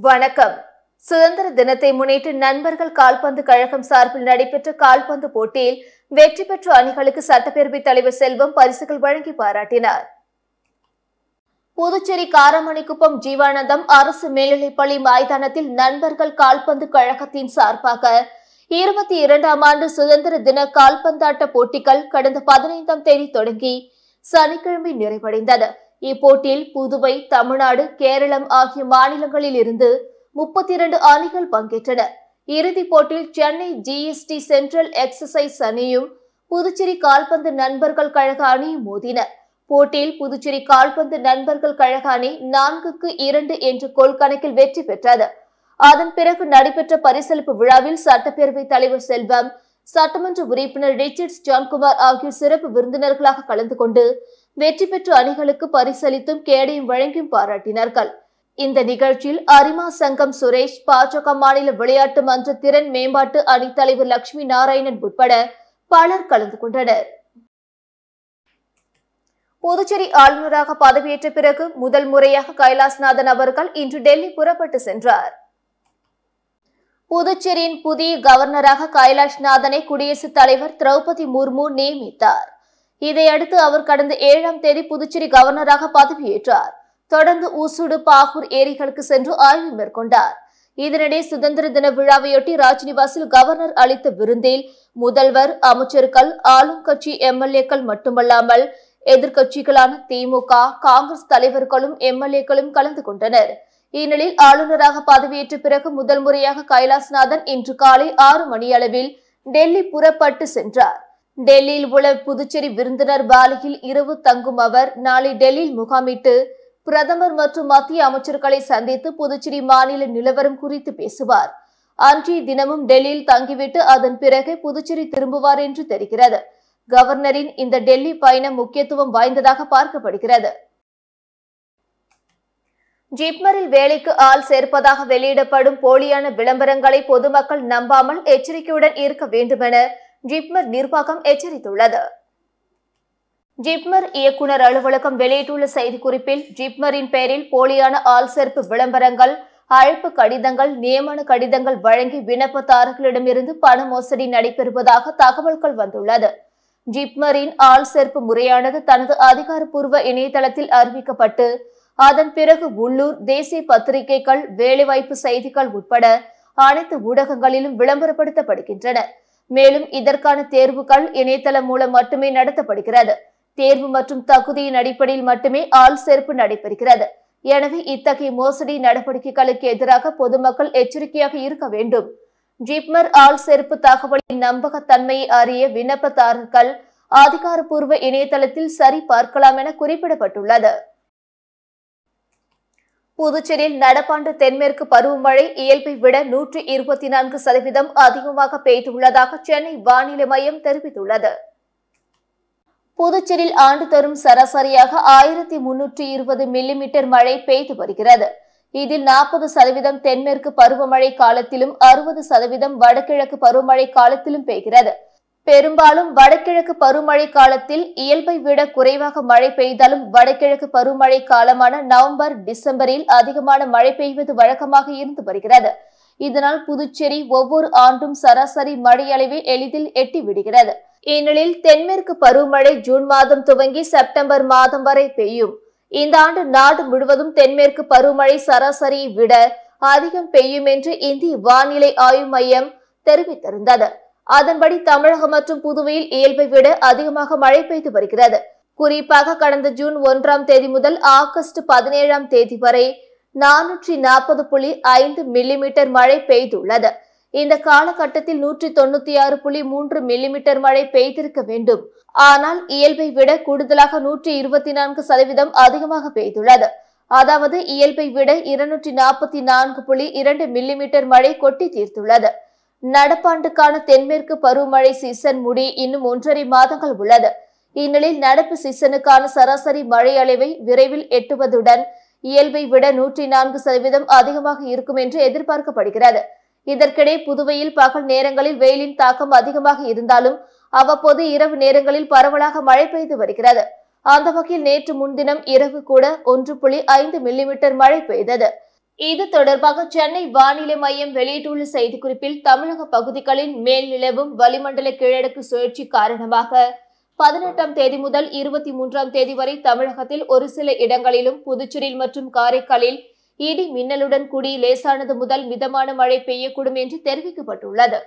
வணக்கம். சுதந்திர தினத்தை முன்னிட்டு நண்பர்கள் கால்பந்து கழகம் சார்பில் நடைபெற்ற கால்பந்து போட்டியில் வெற்றி பெற்ற அணிகளுக்கு சட்டப்பேரவைத் தலைவர் செல்வம் பரிசுகள் வழங்கி பாராட்டினார். புதுச்சேரி காரமணிக்குப்பம் ஜீவானந்தம் அரசு மேல்நிலைப்பள்ளி மைதானத்தில் நண்பர்கள் கால்பந்து கழகத்தின் சார்பாக 22ஆம் ஆண்டு சுதந்திர தின கால்பந்தாட்ட போட்டிகள் கடந்த 15ஆம் தேதி தொடங்கி சனிக்கிழமை நிறைவடைந்தது. இப்போட்டியில் புதுவை, தமிழ்நாடு, கேரளம் ஆகிய மாநிலங்களில் இருந்து 32 அணிகள் பங்கேற்றன. இறுதிப் போட்டியில் சென்னை GST சென்ட்ரல் எக்ஸசைஸ் அணியும் புதுச்சேரி கால்பந்து நண்பர்கள் கழக அணியும் மோதின. போட்டியில் புதுச்சேரி கால்பந்து நண்பர்கள் கழக அணி 4-2 என்ற கோல் கணக்கில் வெற்றி பெற்றது. அதன் பிறகு நடைபெற்ற பரிசளிப்பு விழாவில் சட்டப்பேரவைத் தலைவர் செல்வம், சட்டமன்ற உறுப்பினர் ரிச்சர்ட்ஸ் ஜான்குமார் ஆகியோர் சிறப்பு விருந்தினர்களாக கலந்து கொண்டு வெற்றி பெற்ற அணிகளுக்கு பரிசளித்தும் கேடயம் வழங்கியும் பாராட்டினார்கள். இந்த நிகழ்ச்சியில் அரிமா சங்கம் சுரேஷ், பாஜக மாநில விளையாட்டு மன்ற திறன் மேம்பாட்டு அணித் தலைவர் லட்சுமி நாராயணன் உட்பட பலர் கலந்து கொண்டனர். புதுச்சேரி ஆளுநராக பதவியேற்ற பிறகு முதல் முறையாக கைலாஷ்நாதன் அவர்கள் இன்று டெல்லி புறப்பட்டு சென்றார். புதுச்சேரியின் புதிய கவர்னராக கைலாஷ்நாதனை குடியரசுத் தலைவர் திரௌபதி முர்மு நியமித்தார். இதையடுத்து அவர் கடந்த 7ஆம் தேதி புதுச்சேரி கவர்னராக பதவியேற்றார். தொடர்ந்து ஊசுடு, பாகூர் ஏரிகளுக்கு சென்று ஆய்வு மேற்கொண்டார். இதனிடையே சுதந்திர தின விழாவையொட்டி ராஜ்நிவாசில் கவர்னர் அளித்த விருந்தில் முதல்வர், அமைச்சர்கள், ஆளும் கட்சி MLA-க்கள் மட்டுமல்லாமல் எதிர்கட்சிகளான திமுக, காங்கிரஸ் தலைவர்களும் MLA-க்களும் கலந்து கொண்டனர். இந்நிலையில் ஆளுநராக பதவியேற்ற பிறகு முதல் முறையாக கைலாஷ்நாதன் இன்று காலை 6 மணியளவில் டெல்லி புறப்பட்டு சென்றார். டெல்லியில் உள்ள புதுச்சேரி விருந்தினர் பாலியில் இரவு தங்கும் அவர் நாளை டெல்லியில் முகாமிட்டு பிரதமர் மற்றும் மத்திய அமைச்சர்களை சந்தித்து புதுச்சேரி மாநில நிலவரம் குறித்து பேசுவார். அன்றைய தினமும் டெல்லியில் தங்கிவிட்டு அதன் பிறகு புதுச்சேரி திரும்புவார் என்று தெரிகிறது. கவர்னரின் இந்த டெல்லி பயணம் முக்கியத்துவம் வாய்ந்ததாக பார்க்கப்படுகிறது. ஜிப்மரில் வேலைக்கு ஆள் சேர்ப்பதாக வெளியிடப்படும் போலியான விளம்பரங்களை பொதுமக்கள் நம்பாமல் எச்சரிக்கையுடன் இருக்க வேண்டுமென ஜிப்மர் நிர்வாகம் எச்சரித்துள்ளது. ஜிப்மர் இயக்குனர் அலுவலகம் வெளியிட்டுள்ள செய்திக்குறிப்பில், ஜிப்மரின் பெயரில் போலியான ஆள் சேர்ப்பு விளம்பரங்கள், அழைப்பு கடிதங்கள், நியமன கடிதங்கள் வழங்கி விண்ணப்பதாரர்களிடமிருந்து பண மோசடி நடைபெறுவதாக தகவல்கள் வந்துள்ளது. ஜிப்மரின் ஆள் சேர்ப்பு முறையானது தனது அதிகாரப்பூர்வ இணையதளத்தில் அறிவிக்கப்பட்டு அதன் பிறகு உள்ளூர், தேசிய பத்திரிகைகள், வேலைவாய்ப்பு செய்திகள் உட்பட அனைத்து ஊடகங்களிலும் விளம்பரப்படுத்தப்படுகின்றன. மேலும் இதற்கான தேர்வுகள் இணையதளம் மூலம் மட்டுமே நடத்தப்படுகிறது. தேர்வு மற்றும் தகுதியின் அடிப்படையில் மட்டுமே ஆள் சேர்ப்பு நடைபெறுகிறது. எனவே இத்தகைய மோசடி நடவடிக்கைகளுக்கு எதிராக பொதுமக்கள் எச்சரிக்கையாக இருக்க வேண்டும். ஜிப்மர் ஆள் சேர்ப்பு தகவலின் நம்பகத்தன்மையை அறிய விண்ணப்பதாரர்கள் அதிகாரப்பூர்வ இணையதளத்தில் சரி பார்க்கலாம் என குறிப்பிடப்பட்டுள்ளது. புதுச்சேரியில் நடப்பாண்டு தென்மேற்கு பருவமழை இயல்பை விட 124% அதிகமாக பெய்துள்ளதாக சென்னை வானிலை மையம் தெரிவித்துள்ளது. புதுச்சேரியில் ஆண்டுதோறும் சராசரியாக 1320 மில்லிமீட்டர் மழை பெய்து வருகிறது. இதில் 40% தென்மேற்கு பருவமழை காலத்திலும் 60% வடகிழக்கு பருவமழை காலத்திலும் பெய்கிறது. பெரும்பாலும் வடகிழக்கு பருவமழை காலத்தில் இயல்பை விட குறைவாக மழை பெய்தாலும் வடகிழக்கு பருவமழை காலமான நவம்பர், டிசம்பரில் அதிகமான மழை பெய்வது வழக்கமாக இருந்து வருகிறது. இதனால் புதுச்சேரி ஒவ்வொரு ஆண்டும் சராசரி மழை அளவை எளிதில் எட்டிவிடுகிறது. இந்நிலையில் தென்மேற்கு பருவமழை ஜூன் மாதம் துவங்கி செப்டம்பர் மாதம் வரை பெய்யும். இந்த ஆண்டு நாடு முழுவதும் தென்மேற்கு பருவமழை சராசரியை விட அதிகம் பெய்யும் என்று இந்திய வானிலை ஆய்வு மையம் தெரிவித்திருந்தது. அதன்படி தமிழகம் மற்றும் புதுவையில் இயல்பை விட அதிகமாக மழை பெய்து வருகிறது. குறிப்பாக கடந்த ஜூன் 1ஆம் தேதி முதல் ஆகஸ்ட் 17ஆம் தேதி வரை 440.5 மில்லிமீட்டர் மழை பெய்துள்ளது. இந்த காலகட்டத்தில் 196.3 மில்லிமீட்டர் மழை பெய்திருக்க வேண்டும். ஆனால் இயல்பை விட கூடுதலாக 124% அதிகமாக பெய்துள்ளது. அதாவது இயல்பை விட 244.2 மில்லிமீட்டர் மழை கொட்டி தீர்த்துள்ளது. நடப்பாண்டுக்கான தென்மேற்கு பருவமழை சீசன் முடி இன்னும் 1.5 மாதங்கள் உள்ளது. இந்நிலையில் நடப்பு சீசனுக்கான சராசரி மழை அளவை விரைவில் எட்டுவதுடன் இயல்பை விட 104% அதிகமாக இருக்கும் என்று எதிர்பார்க்கப்படுகிறது. இதற்கிடையே புதுவையில் பகல் நேரங்களில் வெயிலின் தாக்கம் அதிகமாக இருந்தாலும் அவ்வப்போது இரவு நேரங்களில் பரவலாக மழை பெய்து வருகிறது. அந்த வகையில் நேற்று முன்தினம் இரவு கூட 1.5 மில்லிமீட்டர் மழை பெய்தது. இது தொடர்பாக சென்னை வானிலை மையம் வெளியிட்டுள்ள செய்திக்குறிப்பில் தமிழக பகுதிகளின் மேல் நிலவும் வளிமண்டல கீழடுக்கு சுழற்சி காரணமாக 18ஆம் தேதி முதல் 23ஆம் தேதி வரை தமிழகத்தில் ஒரு சில இடங்களிலும் புதுச்சேரி மற்றும் காரைக்காலில் இடி மின்னலுடன் கூடிய லேசானது முதல் மிதமான மழை பெய்யக்கூடும் என்று தெரிவிக்கப்பட்டுள்ளது.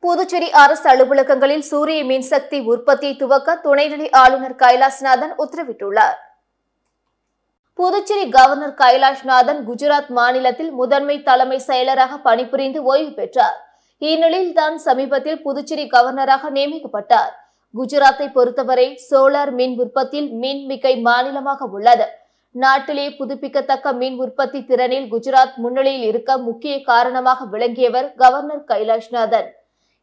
புதுச்சேரி அரசு அலுவலகங்களில் சூரிய மின்சக்தி உற்பத்தியை துவக்க துணைநிலை ஆளுநர் கைலாஷ்நாதன் உத்தரவிட்டுள்ளார். புதுச்சேரி கவர்னர் கைலாஷ்நாதன் குஜராத் மாநிலத்தில் முதன்மை தலைமை செயலராக பணிபுரிந்து ஓய்வு பெற்றார். இந்நிலையில்தான் சமீபத்தில் புதுச்சேரி கவர்னராக நியமிக்கப்பட்டார். குஜராத்தை பொறுத்தவரை சோலார் மின் உற்பத்தியில் மின்மிகை மாநிலமாக உள்ளது. நாட்டிலே புதுப்பிக்கத்தக்க மின் உற்பத்தி திறனில் குஜராத் முன்னிலையில் இருக்க முக்கிய காரணமாக விளங்கியவர் கவர்னர் கைலாஷ்நாதன்.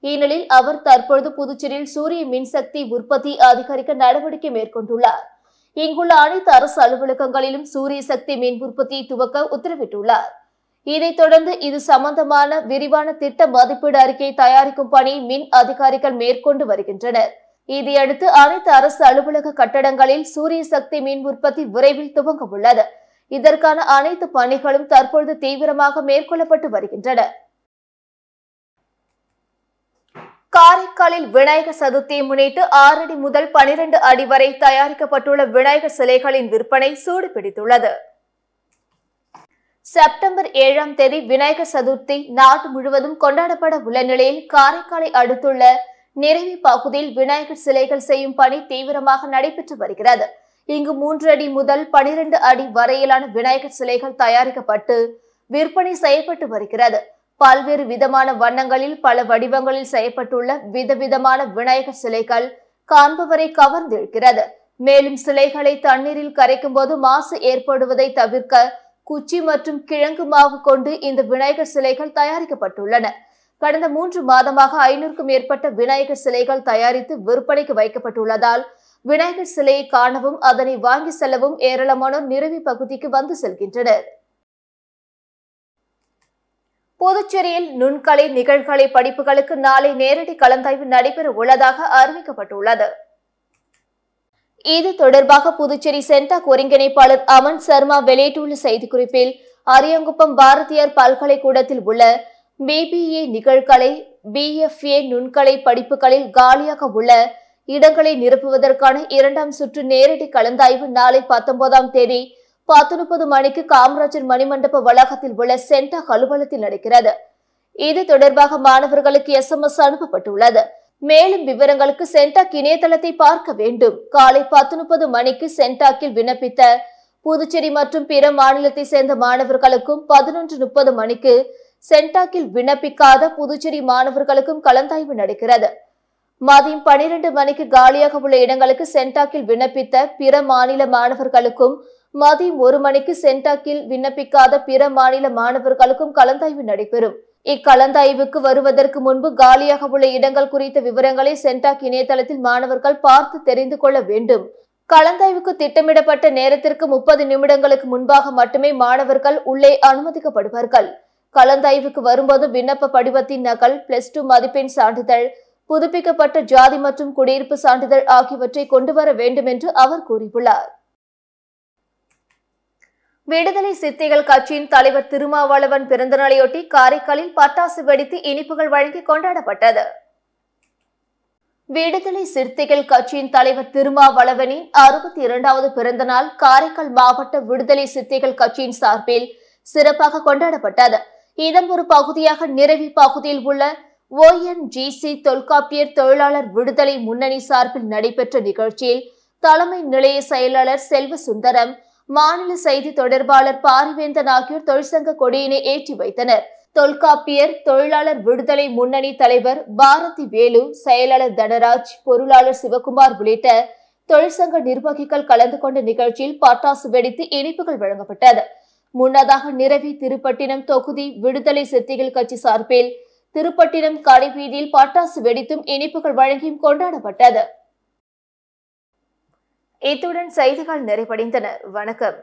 இந்நிலையில் அவர் தற்பொழுது புதுச்சேரியில் சூரிய மின்சக்தி உற்பத்தி அதிகரிக்க நடவடிக்கை மேற்கொண்டுள்ளார். இங்குள்ள அனைத்து அரசு அலுவலகங்களிலும் சூரிய சக்தி மின் உற்பத்தியை துவக்க உத்தரவிட்டுள்ளார். இதைத் தொடர்ந்து இது சம்பந்தமான விரிவான திட்ட மதிப்பீடு அறிக்கையை தயாரிக்கும் பணியை மின் அதிகாரிகள் மேற்கொண்டு வருகின்றனர். இதையடுத்து அனைத்து அரசு அலுவலக கட்டடங்களில் சூரிய சக்தி மின் உற்பத்தி விரைவில் துவங்க உள்ளது. இதற்கான அனைத்து பணிகளும் தற்பொழுது தீவிரமாக மேற்கொள்ளப்பட்டு வருகின்றன. காரைக்காலில் விநாயகர் சதுர்த்தியை முன்னிட்டு 6 அடி முதல் 12 அடி வரை தயாரிக்கப்பட்டுள்ள விநாயகர் சிலைகளின் விற்பனை சூடு பிடித்துள்ளது. செப்டம்பர் 7ஆம் தேதி விநாயகர் சதுர்த்தி நாடு முழுவதும் கொண்டாடப்பட உள்ள நிலையில் காரைக்காலை அடுத்துள்ள நிறைவி பகுதியில் விநாயகர் சிலைகள் செய்யும் பணி தீவிரமாக நடைபெற்று வருகிறது. இங்கு 3 அடி முதல் 12 அடி வரையிலான விநாயகர் சிலைகள் தயாரிக்கப்பட்டு விற்பனை செய்யப்பட்டு வருகிறது. பல்வேறு விதமான வண்ணங்களில் பல வடிவங்களில் செய்யப்பட்டுள்ள விதவிதமான விநாயகர் சிலைகள் காண்பவரை கவர்ந்திருக்கிறது. மேலும் சிலைகளை தண்ணீரில் கரைக்கும் போது மாசு ஏற்படுவதை தவிர்க்க குச்சி மற்றும் கிழங்கு மாவு கொண்டு இந்த விநாயகர் சிலைகள் தயாரிக்கப்பட்டுள்ளன. கடந்த 3 மாதமாக 500க்கும் மேற்பட்ட விநாயகர் சிலைகள் தயாரித்து விற்பனைக்கு வைக்கப்பட்டுள்ளதால் விநாயகர் சிலையை காணவும் அதனை வாங்கி செல்லவும் ஏராளமானோர் நிறைவி பகுதிக்கு வந்து செல்கின்றனர். புதுச்சேரியில் நுண்கலை நிகழ்கலை படிப்புகளுக்கு நாளை நேரடி கலந்தாய்வு நடைபெற உள்ளதாக அறிவிக்கப்பட்டுள்ளது. இது தொடர்பாக புதுச்சேரி சென்டாக் ஒருங்கிணைப்பாளர் அமன் சர்மா வெளியிட்டுள்ள செய்திக்குறிப்பில் அரியாங்குப்பம் பாரதியார் பல்கலைக்கூடத்தில் உள்ள பிபிஏ நிகழ்கலை, பிஎஃப்ஏ நுண்கலை படிப்புகளில் காலியாக உள்ள இடங்களை நிரப்புவதற்கான 2ஆம் சுற்று நேரடி கலந்தாய்வு நாளை 19ஆம் தேதி 10:30 மணிக்கு காமராஜர் மணிமண்டப வளாகத்தில் உள்ள சென்டாக் அலுவலகத்தில் நடக்கிறது. இது தொடர்பாக மாணவர்களுக்கு SMS அனுப்பப்பட்டுள்ளது. மேலும் விவரங்களுக்கு சென்டாக் இணையதளத்தை பார்க்க வேண்டும். காலை 10:30 மணிக்கு சென்டாக்கில் விண்ணப்பித்த புதுச்சேரி மற்றும் பிற மாநிலத்தை சேர்ந்த மாணவர்களுக்கும் 11:30 மணிக்கு சென்டாக்கில் விண்ணப்பிக்காத புதுச்சேரி மாணவர்களுக்கும் கலந்தாய்வு நடக்கிறது. மதியம் 12 மணிக்கு காலியாக உள்ள இடங்களுக்கு சென்டாக்கில் விண்ணப்பித்த பிற மாநில மாணவர்களுக்கும் மதியம் 1 மணிக்கு சென்டாக்கில் விண்ணப்பிக்காத பிற மாநில மாணவர்களுக்கும் கலந்தாய்வு நடைபெறும். இக்கலந்தாய்வுக்கு வருவதற்கு முன்பு காலியாக உள்ள இடங்கள் குறித்த விவரங்களை சென்டாக் இணையதளத்தில் மாணவர்கள் பார்த்து தெரிந்து கொள்ள வேண்டும். கலந்தாய்வுக்கு திட்டமிடப்பட்ட நேரத்திற்கு 30 நிமிடங்களுக்கு முன்பாக மட்டுமே மாணவர்கள் உள்ளே அனுமதிக்கப்படுவார்கள். கலந்தாய்வுக்கு வரும்போது விண்ணப்ப படிவத்தின் நகல், +2 மதிப்பெண் சான்றிதழ், புதுப்பிக்கப்பட்ட ஜாதி மற்றும் குடியிருப்பு சான்றிதழ் ஆகியவற்றை கொண்டு வர வேண்டும் என்று அவர் கூறியுள்ளார். விடுதலை சிறுத்தைகள் கட்சியின் தலைவர் திருமாவளவன் பிறந்தநாளையொட்டி காரைக்காலில் பட்டாசு வெடித்து இனிப்புகள் வழங்கி கொண்டாடப்பட்டது. விடுதலை சிறுத்தைகள் கட்சியின் தலைவர் திருமாவளவனின் 62வது பிறந்த நாள் காரைக்கால் மாவட்ட விடுதலை சிறுத்தைகள் கட்சியின் சார்பில் சிறப்பாக கொண்டாடப்பட்டது. இதன் ஒரு பகுதியாக நிறைவி பகுதியில் உள்ள ONGC தொல்காப்பியர் தொழிலாளர் விடுதலை முன்னணி சார்பில் நடைபெற்ற நிகழ்ச்சியில் தலைமை நிலைய செயலாளர் செல்வ சுந்தரம், மாநில செய்தி தொடர்பாளர் பாரிவேந்தன் ஆகியோர் தொழிற்சங்க கொடியினை ஏற்றி வைத்தனர். தொல்காப்பியர் தொழிலாளர் விடுதலை முன்னணி தலைவர் பாரதி வேலு, செயலாளர் தனராஜ், பொருளாளர் சிவகுமார் உள்ளிட்ட தொழிற்சங்க நிர்வாகிகள் கலந்து கொண்ட நிகழ்ச்சியில் பட்டாசு வெடித்து இனிப்புகள் வழங்கப்பட்டது. முன்னதாக நிறைவி திருப்பட்டினம் தொகுதி விடுதலை சிறுத்தைகள் கட்சி சார்பில் திருப்பட்டினம் கடைவீதியில் பட்டாசு வெடித்தும் இனிப்புகள் வழங்கியும் கொண்டாடப்பட்டது. இத்துடன் செய்திகள் நிறைவடைந்தன. வணக்கம்.